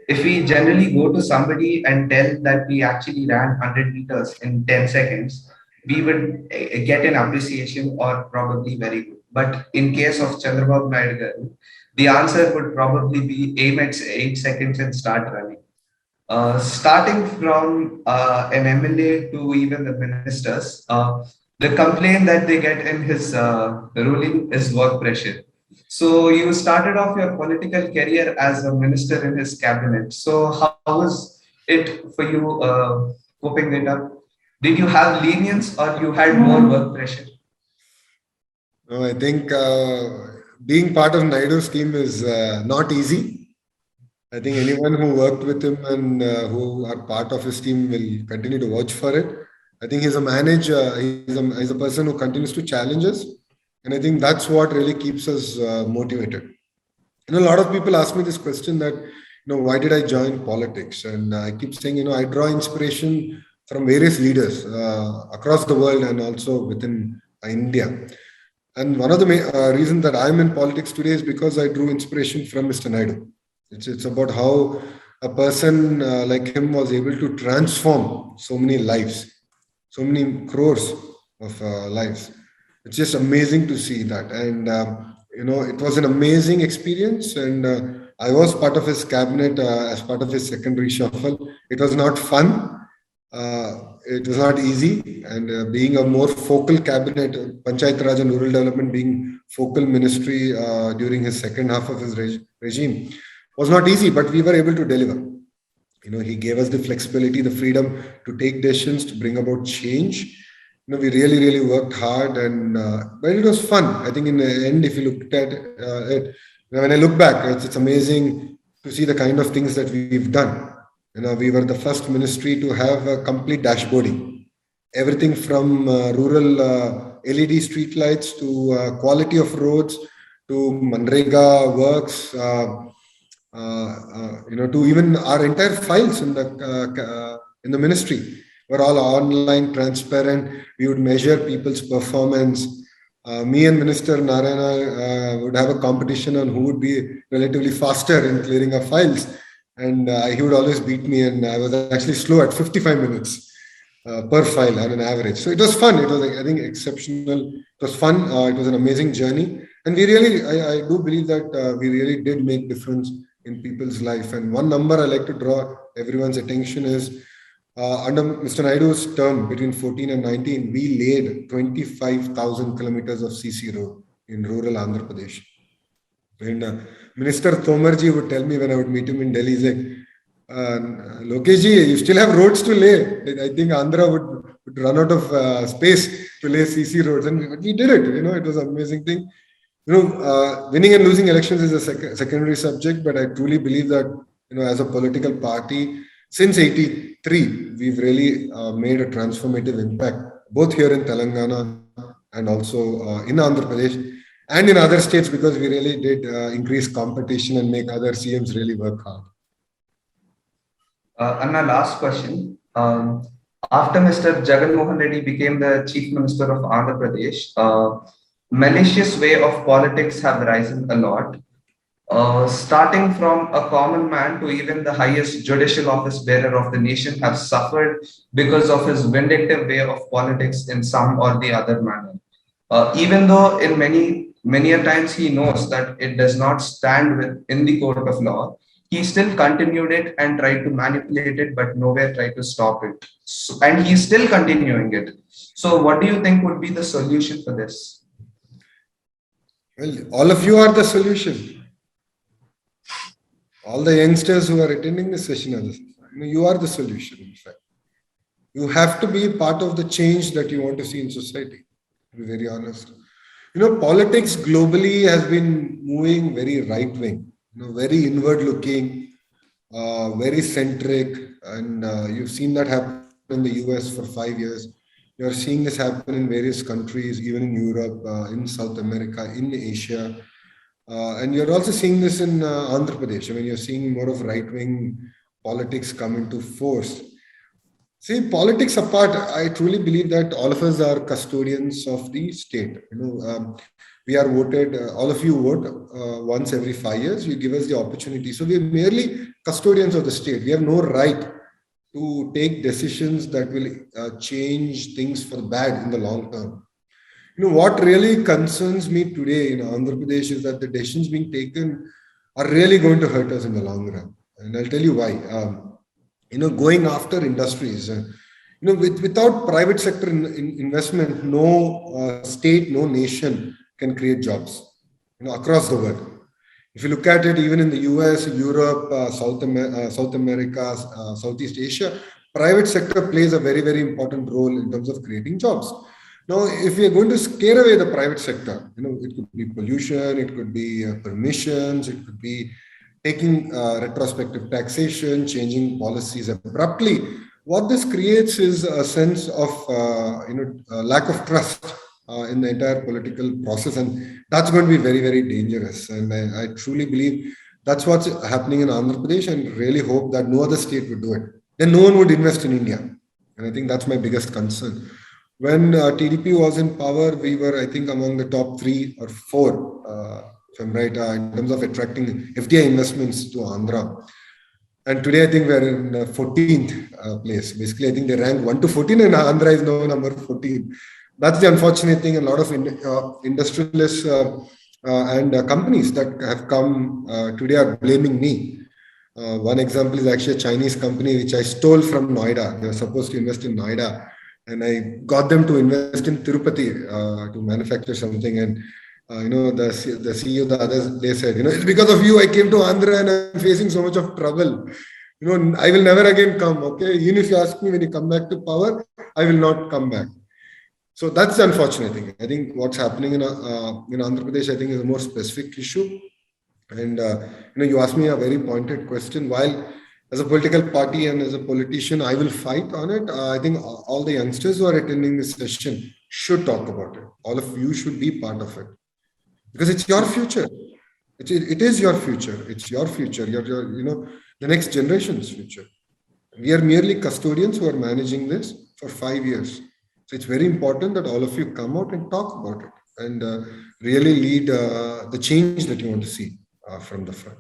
if we generally go to somebody and tell that we actually ran 100 meters in 10 seconds, we would get an appreciation or probably very good. But in case of Chandrababu Naidu garu, the answer would probably be aim at 8 seconds and start running. Starting from an MLA to even the ministers, the complaint that they get in his ruling is work pressure. So you started off your political career as a minister in his cabinet. So how was it for you coping it up? Did you have lenience or you had more work pressure? No, I think being part of Naidu's team is not easy. I think anyone who worked with him and who are part of his team will continue to watch for it. I think he's a manager, he's a person who continues to challenge us. And I think that's what really keeps us motivated. A lot of people ask me this question that, why did I join politics? And I keep saying, I draw inspiration from various leaders across the world and also within India. And one of the reasons that I'm in politics today is because I drew inspiration from Mr. Naidu. It's about how a person like him was able to transform so many lives, so many crores of lives. It's just amazing to see that. And, it was an amazing experience. And I was part of his cabinet as part of his secondary shuffle. It was not fun. It was not easy. And being a more focal cabinet, Panchayat Raj and Rural Development being focal ministry during his second half of his regime was not easy, but we were able to deliver. He gave us the flexibility, the freedom to take decisions, to bring about change. We really, really worked hard, and but it was fun. I think in the end, if you looked at it, when I look back, it's amazing to see the kind of things that we've done. We were the first ministry to have a complete dashboarding. Everything from rural LED streetlights to quality of roads to Manrega works, to even our entire files in the ministry were all online, transparent. We would measure people's performance. Me and Minister Narayana would have a competition on who would be relatively faster in clearing our files. And he would always beat me, and I was actually slow at 55 minutes per file on an average. So it was fun. It was, I think, exceptional. It was fun. It was an amazing journey. And we really, I do believe that we really did make difference in people's life. And one number I like to draw everyone's attention is under Mr. Naidu's term between 14 and 19, we laid 25,000 kilometers of CC road in rural Andhra Pradesh. And Minister Tomarji would tell me when I would meet him in Delhi, he's like, Lokeshji, you still have roads to lay. I think Andhra would run out of space to lay CC roads. And we did it. It was an amazing thing. Winning and losing elections is a secondary subject, but I truly believe that, as a political party, since 83, we've really made a transformative impact, both here in Telangana and also in Andhra Pradesh and in other states, because we really did increase competition and make other CMs really work hard. And my last question, after Mr. Jagan Mohan Reddy became the Chief Minister of Andhra Pradesh, malicious way of politics have risen a lot. Starting from a common man to even the highest judicial office bearer of the nation have suffered because of his vindictive way of politics in some or the other manner. Even though in many a times he knows that it does not stand in the court of law, he still continued it and tried to manipulate it, but nowhere tried to stop it. And he's still continuing it. So what do you think would be the solution for this? Well, all of you are the solution. All the youngsters who are attending this session, you are the solution, in fact. You have to be part of the change that you want to see in society, to be very honest. Politics globally has been moving very right-wing, very inward-looking, very centric, and you've seen that happen in the US for 5 years. You're seeing this happen in various countries, even in Europe, in South America, in Asia. And you're also seeing this in Andhra Pradesh. You're seeing more of right-wing politics come into force. See, politics apart, I truly believe that all of us are custodians of the state. We are voted, all of you vote once every 5 years. You give us the opportunity. So we are merely custodians of the state. We have no right to take decisions that will change things for the bad in the long term. What really concerns me today in Andhra Pradesh is that the decisions being taken are really going to hurt us in the long run. And I'll tell you why. Going after industries, without private sector investment, no state, no nation can create jobs, across the world. If you look at it, even in the US, Europe, South America, Southeast Asia, private sector plays a very, very important role in terms of creating jobs. Now, if we are going to scare away the private sector, it could be pollution, it could be permissions, it could be taking retrospective taxation, changing policies abruptly. What this creates is a sense of lack of trust in the entire political process, and that's going to be very, very dangerous. And I truly believe that's what's happening in Andhra Pradesh, and really hope that no other state would do it. Then no one would invest in India, and I think that's my biggest concern. When TDP was in power, we were, I think, among the top 3 or 4, if I'm right, in terms of attracting FDI investments to Andhra. And today, I think we're in 14th place. Basically, I think they rank 1 to 14, and Andhra is now number 14. That's the unfortunate thing. A lot of industrialists and companies that have come today are blaming me. One example is actually a Chinese company which I stole from Noida. They were supposed to invest in Noida, and I got them to invest in Tirupati to manufacture something. And the CEO the others, they said, it's because of you I came to Andhra and I'm facing so much of trouble. I will never again come. Okay, even if you ask me when you come back to power, I will not come back. So that's the unfortunate thing. I think what's happening in Andhra Pradesh, I think, is a more specific issue. And you asked me a very pointed question. While as a political party and as a politician, I will fight on it. I think all the youngsters who are attending this session should talk about it. All of you should be part of it, because it's your future. It is your future. It's your future. Your the next generation's future. We are merely custodians who are managing this for 5 years. So it's very important that all of you come out and talk about it and really lead the change that you want to see from the front.